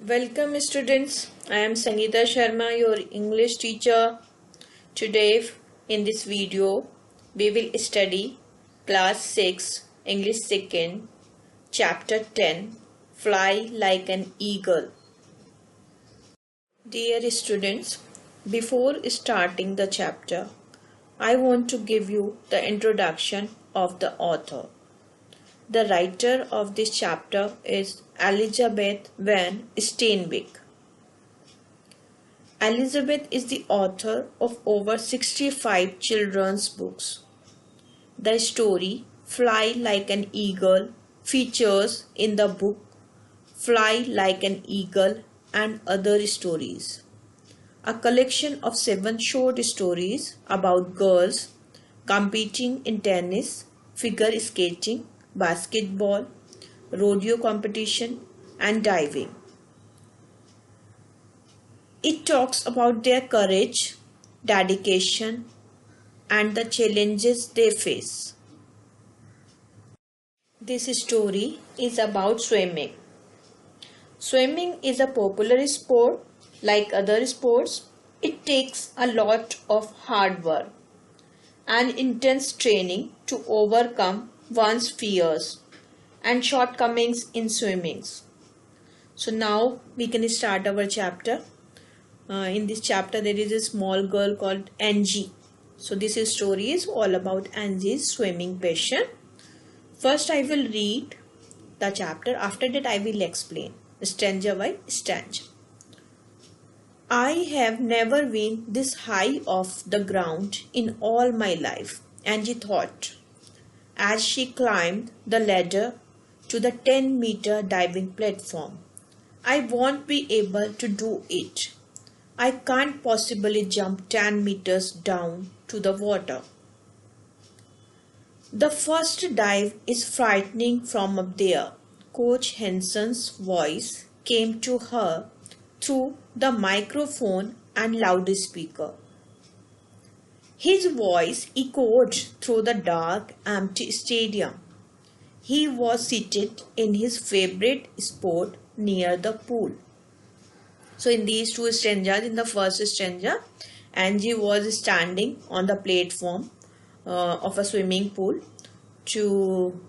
Welcome students, I am Sangeeta Sharma, your English teacher. Today in this video we will study class 6 English 2nd chapter 10 Fly like an eagle. Dear students, before starting the chapter I want to give you the introduction of the author. The writer of this chapter is Elizabeth Van Steenwyk. Elizabeth is the author of over 65 children's books. The story Fly Like an Eagle features in the book Fly Like an Eagle and Other Stories, a collection of 7 short stories about girls competing in tennis, figure skating, basketball, rodeo competition and diving. It talks about their courage, dedication and the challenges they face. This story is about swimming. Swimming is a popular sport. Like other sports, it takes a lot of hard work and intense training to overcome one's fears and shortcomings in swimming. So now we can start our chapter. In this chapter there is a small girl called Angie. So this story is all about Angie's swimming passion. First I will read the chapter. After that I will explain stanza by stanza. I have never been this high off the ground in all my life, Angie thought, as she climbed the ladder to the 10-meter diving platform. I won't be able to do it. I can't possibly jump 10 meters down to the water. The first dive is frightening from up there. Coach Henson's voice came to her through the microphone and loudspeaker. His voice echoed through the dark, empty stadium. He was seated in his favorite spot near the pool. So in these two stanzas, in the first stanza, Angie was standing on the platform of a swimming pool to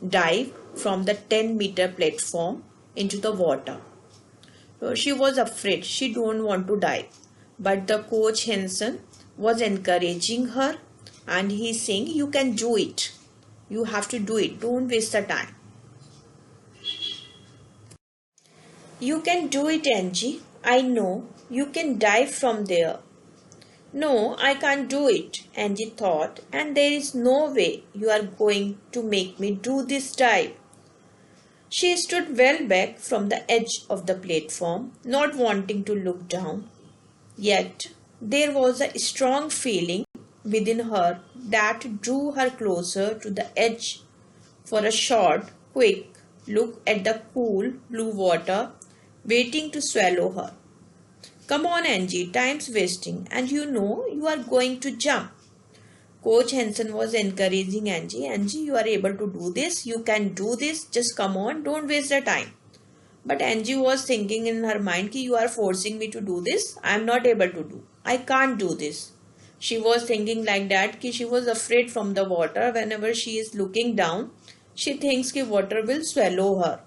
dive from the 10-meter platform into the water. She was afraid. She don't want to dive. But the coach Henson was encouraging her and he's saying, you can do it. You have to do it. Don't waste the time. You can do it, Angie. I know. You can dive from there. No, I can't do it, Angie thought, and there is no way you are going to make me do this dive. She stood well back from the edge of the platform, not wanting to look down. Yet, there was a strong feeling within her that drew her closer to the edge for a short, quick look at the cool blue water waiting to swallow her. Come on, Angie, time's wasting, and you know you are going to jump. Coach Henson was encouraging Angie. Angie, you are able to do this. You can do this. Just come on. Don't waste the time. But Angie was thinking in her mind, you are forcing me to do this. I am not able to do. I can't do this. She was thinking like that. She was afraid from the water. Whenever she is looking down, she thinks water will swallow her.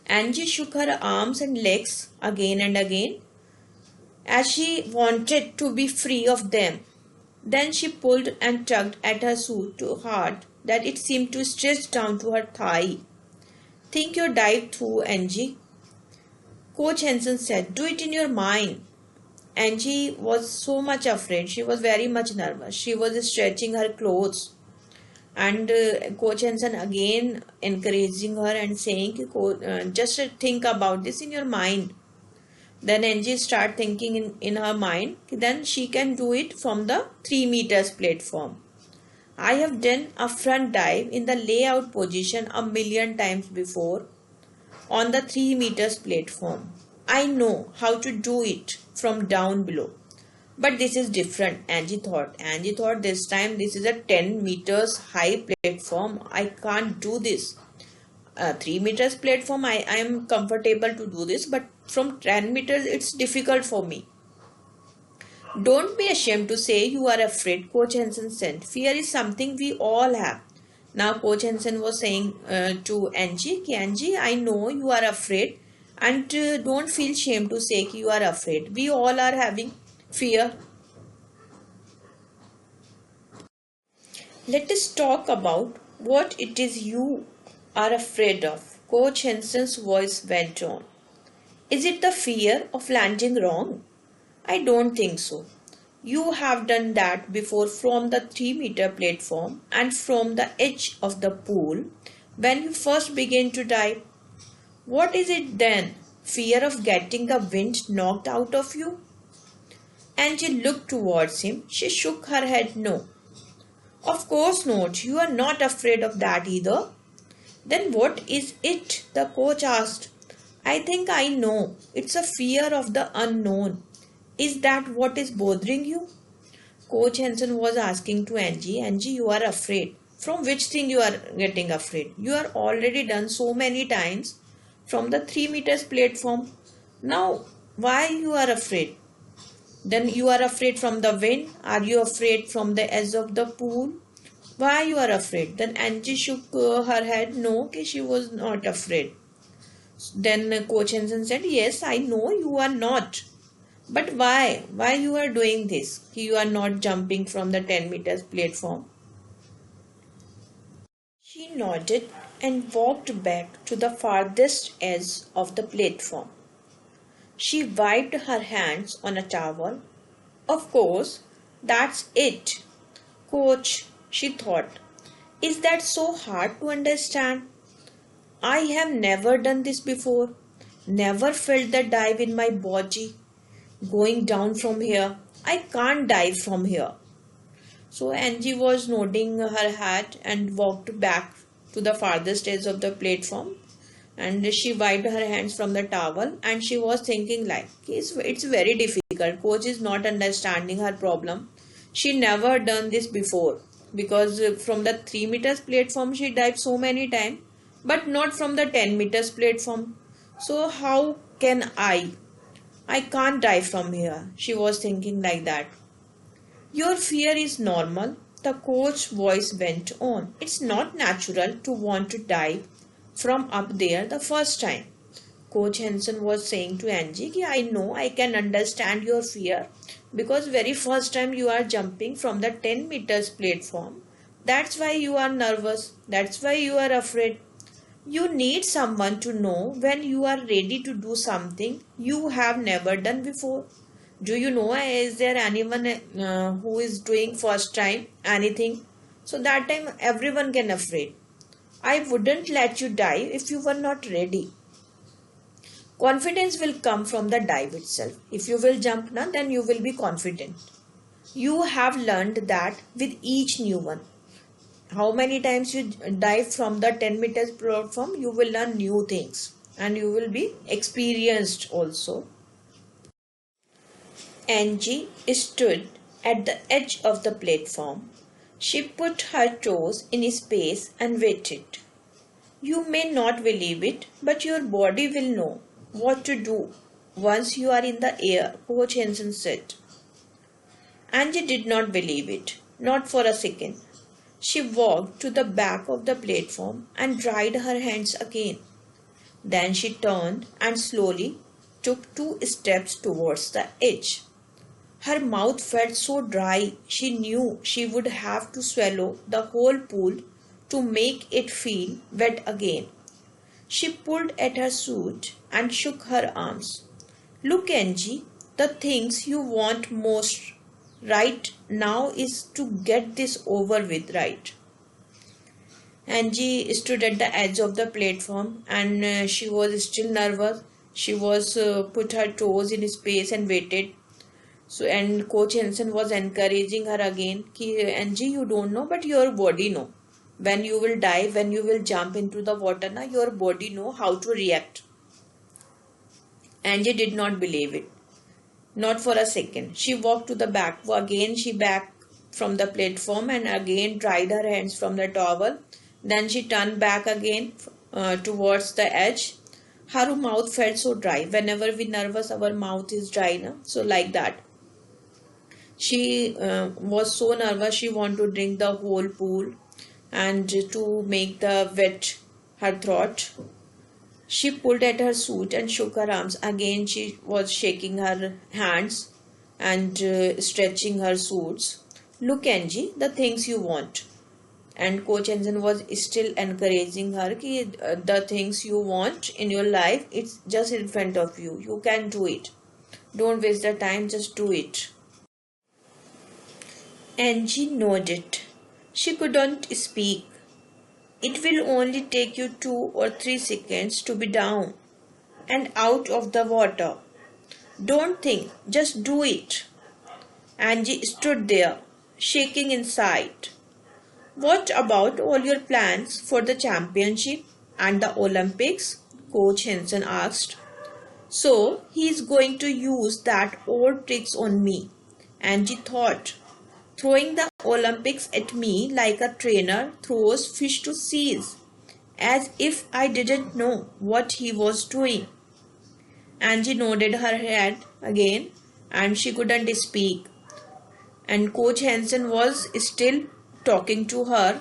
Angie shook her arms and legs again and again as she wanted to be free of them. Then she pulled and tugged at her suit so hard that it seemed to stretch down to her thigh. Think your dive through, Angie. Coach Henson said, do it in your mind. Angie was so much afraid. She was very much nervous. She was stretching her clothes. And Coach Henson again encouraging her and saying, just think about this in your mind. Then Angie started thinking in her mind, then she can do it from the 3 meters platform. I have done a front dive in the layout position a million times before on the 3 meters platform. I know how to do it from down below. But this is different, Angie thought. Angie thought this time this is a 10 meters high platform. I can't do this. 3 meters platform I am comfortable to do this, but from 10 meters it's difficult for me. Don't be ashamed to say you are afraid, Coach Hansen said. Fear is something we all have. Now Coach Hansen was saying to Angie, Angie, I know you are afraid, and don't feel shame to say you are afraid. We all are having fear. Let us talk about what it is you are afraid of. Coach Hansen's voice went on. Is it the fear of landing wrong? I don't think so. You have done that before from the 3-meter platform and from the edge of the pool when you first began to dive. What is it then? Fear of getting the wind knocked out of you? Angie looked towards him. She shook her head no. Of course not. You are not afraid of that either. Then what is it? The coach asked. I think I know. It's a fear of the unknown. Is that what is bothering you? Coach Hansen was asking to Angie. Angie, you are afraid. From which thing you are getting afraid? You are already done so many times from the 3 meters platform. Now, why you are afraid? Then you are afraid from the wind? Are you afraid from the edge of the pool? Why you are afraid? Then Angie shook her head. No, she was not afraid. Then Coach Hansen said, yes, I know you are not. But why? Why you are doing this? You are not jumping from the 10 meters platform. She nodded and walked back to the farthest edge of the platform. She wiped her hands on a towel. Of course, that's it. Coach, she thought, is that so hard to understand? I have never done this before. Never felt the dive in my body. Going down from here. I can't dive from here. So Angie was nodding her head and walked back to the farthest edge of the platform, and she wiped her hands from the towel, and she was thinking like, it's very difficult. Coach is not understanding her problem. She never done this before because from the 3 meters platform she dived so many times, but not from the 10 meters platform. So how can I can't dive from here. She was thinking like that. Your fear is normal, the coach's voice went on. It's not natural to want to dive from up there the first time. Coach Hansen was saying to Angie, I know I can understand your fear because very first time you are jumping from the 10 meters platform. That's why you are nervous. That's why you are afraid. You need someone to know when you are ready to do something you have never done before. Do you know, is there anyone who is doing first time anything? So that time everyone can afraid. I wouldn't let you dive if you were not ready. Confidence will come from the dive itself. If you will jump now, then you will be confident. You have learned that with each new one. How many times you dive from the 10 meters platform, you will learn new things and you will be experienced also. Angie stood at the edge of the platform. She put her toes in space and waited. You may not believe it, but your body will know what to do once you are in the air, Coach Hansen said. Angie did not believe it, not for a second. She walked to the back of the platform and dried her hands again. Then she turned and slowly took 2 steps towards the edge. Her mouth felt so dry, she knew she would have to swallow the whole pool to make it feel wet again. She pulled at her suit and shook her arms. Look, Angie, the things you want most right now is to get this over with, right? Angie stood at the edge of the platform and she was still nervous. She was put her toes in space and waited. So, and Coach Hansen was encouraging her again. Angie, you don't know, but your body know. When you will dive, when you will jump into the water, na, your body know how to react. Angie did not believe it. Not for a second. She walked to the back. Again she back from the platform and again dried her hands from the towel. Then she turned back again towards the edge. Her mouth felt so dry. Whenever we nervous, our mouth is dry, na? So like that. She was so nervous. She wanted to drink the whole pool, and to make the wet her throat, she pulled at her suit and shook her arms. Again, she was shaking her hands and stretching her suits. Look, Angie, the things you want. And Coach Hansen was still encouraging her ki, the things you want in your life, it's just in front of you. You can do it. Don't waste the time, just do it. Angie nodded. She couldn't speak. It will only take you 2 or 3 seconds to be down and out of the water. Don't think, just do it. Angie stood there, shaking inside. What about all your plans for the championship and the Olympics? Coach Henson asked. So he is going to use that old tricks on me, Angie thought, throwing the Olympics at me like a trainer throws fish to seals, as if I didn't know what he was doing. Angie nodded her head again and she couldn't speak. And Coach Hansen was still talking to her.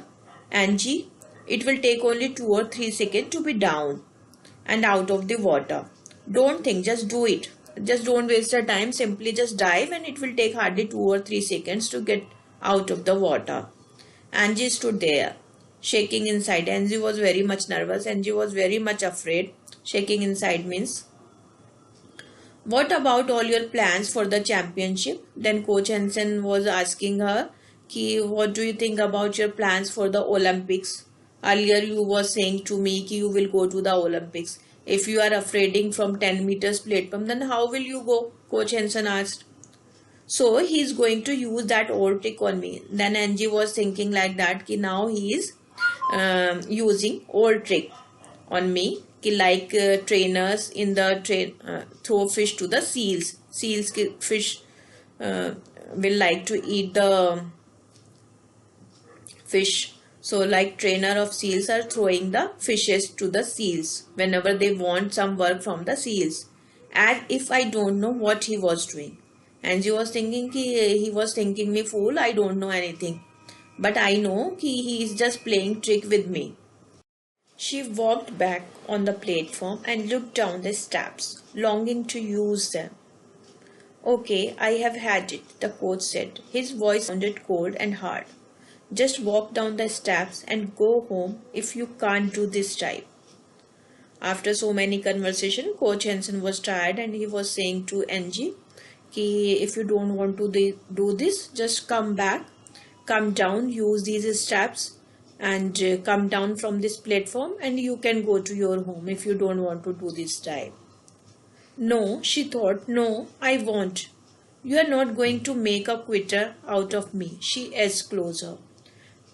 Angie, it will take only 2 or 3 seconds to be down and out of the water. Don't think, just do it. Just don't waste your time. Simply just dive and it will take hardly 2 or 3 seconds to get out of the water. Angie stood there, shaking inside. Angie was very much nervous. Angie was very much afraid. Shaking inside means, what about all your plans for the championship? Then Coach Hansen was asking her, what do you think about your plans for the Olympics? Earlier you were saying to me you will go to the Olympics. If you are afraid from 10 meters platform, then how will you go? Coach Hansen asked. So he is going to use that old trick on me. Then Angie was thinking like that, now he is using old trick on me, like trainers in the throw fish to the seals. Fish will like to eat the fish. So like trainer of seals are throwing the fishes to the seals whenever they want some work from the seals. As if I don't know what he was doing. And she was thinking he was thinking me fool, I don't know anything. But I know he is just playing trick with me. She walked back on the platform and looked down the steps, longing to use them. Okay, I have had it, the coach said. His voice sounded cold and hard. Just walk down the steps and go home if you can't do this time. After so many conversations, Coach Hansen was tired and he was saying to Angie, if you don't want to do this, just come back, come down, use these steps and come down from this platform and you can go to your home if you don't want to do this time. No, she thought, no, I won't. You are not going to make a quitter out of me. She edged closer.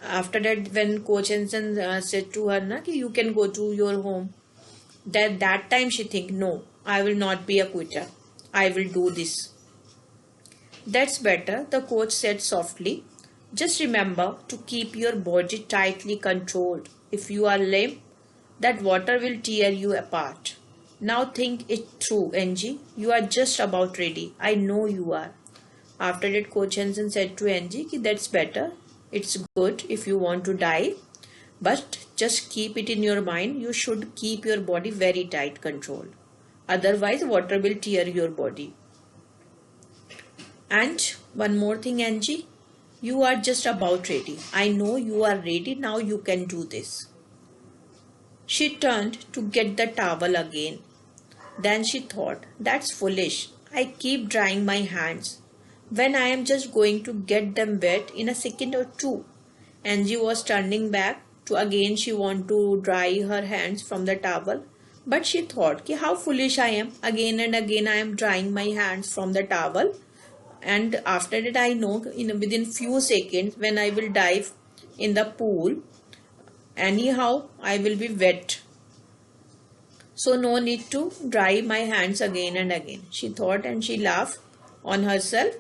After that, when Coach Hansen said to her, you can go to your home, that time she think, no, I will not be a quitter. I will do this. That's better, the coach said softly. Just remember to keep your body tightly controlled. If you are limp, that water will tear you apart. Now think it through, Angie. You are just about ready. I know you are. After that, Coach Hansen said to Angie, that's better. It's good if you want to dive. But just keep it in your mind. You should keep your body very tight controlled. Otherwise, water will tear your body. And one more thing, Angie. You are just about ready. I know you are ready. Now you can do this. She turned to get the towel again. Then she thought, that's foolish. I keep drying my hands when I am just going to get them wet in a second or two. Angie was turning back to again she wanted to dry her hands from the towel. But she thought, how foolish I am. Again and again I am drying my hands from the towel. And after that I know within few seconds when I will dive in the pool, anyhow I will be wet. So no need to dry my hands again and again, she thought, and she laughed on herself.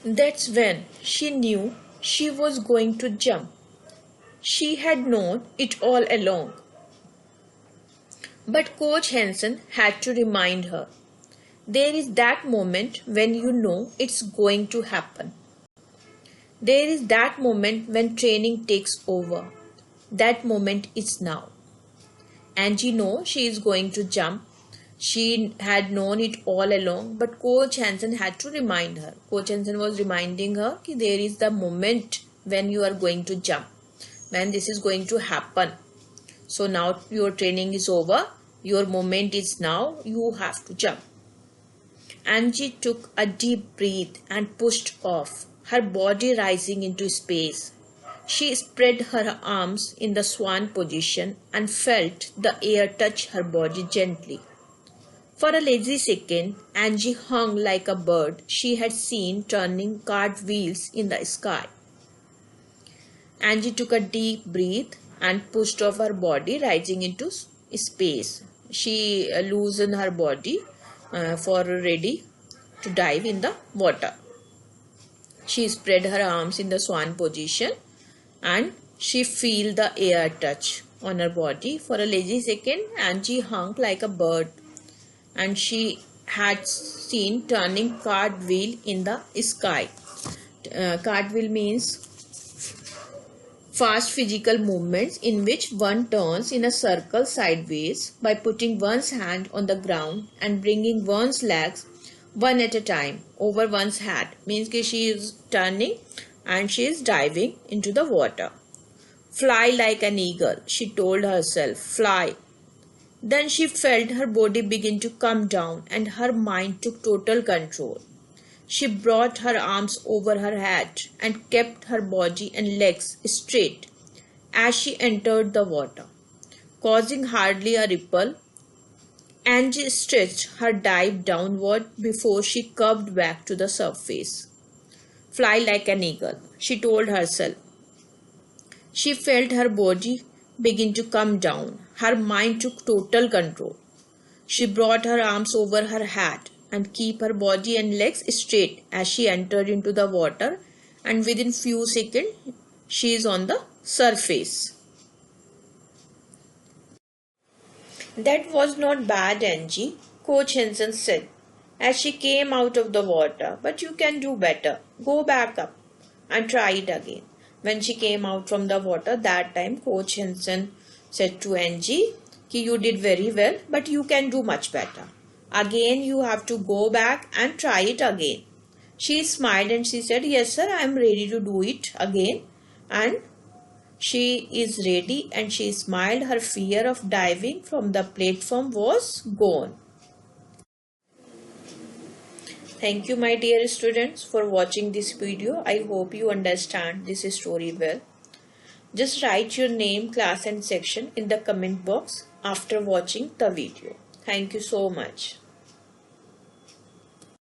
That's when she knew she was going to jump. She had known it all along. But Coach Henson had to remind her. There is that moment when you know it's going to happen. There is that moment when training takes over. That moment is now. Angie knows she is going to jump. She had known it all along, but Coach Hansen had to remind her. Coach Hansen was reminding her that there is the moment when you are going to jump, when this is going to happen. So now your training is over. Your moment is now. You have to jump. Angie took a deep breath and pushed off, her body rising into space. She spread her arms in the swan position and felt the air touch her body gently. For a lazy second, Angie hung like a bird she had seen turning cartwheels in the sky. Angie took a deep breath and pushed off her body, rising into space. She loosened her body for ready to dive in the water. She spread her arms in the swan position and she felt the air touch on her body. For a lazy second, Angie hung like a bird and she had seen turning cartwheel in the sky. Cartwheel means fast physical movements in which one turns in a circle sideways by putting one's hand on the ground and bringing one's legs one at a time over one's head. Means that she is turning and she is diving into the water. Fly like an eagle, she told herself. Fly. Then she felt her body begin to come down and her mind took total control. She brought her arms over her head and kept her body and legs straight as she entered the water, causing hardly a ripple. Angie stretched her dive downward before she curved back to the surface. Fly like an eagle, she told herself. She felt her body begin to come down. Her mind took total control. She brought her arms over her head and keep her body and legs straight as she entered into the water, and within few seconds she is on the surface. That was not bad, Angie, Coach Henson said as she came out of the water. But you can do better. Go back up and try it again. When she came out from the water, that time Coach Henson said to Angie, you did very well, but you can do much better. Again, you have to go back and try it again. She smiled and she said, yes sir, I am ready to do it again. And she is ready and she smiled. Her fear of diving from the platform was gone. Thank you my dear students for watching this video. I hope you understand this story well. Just write your name, class and section in the comment box after watching the video. Thank you so much.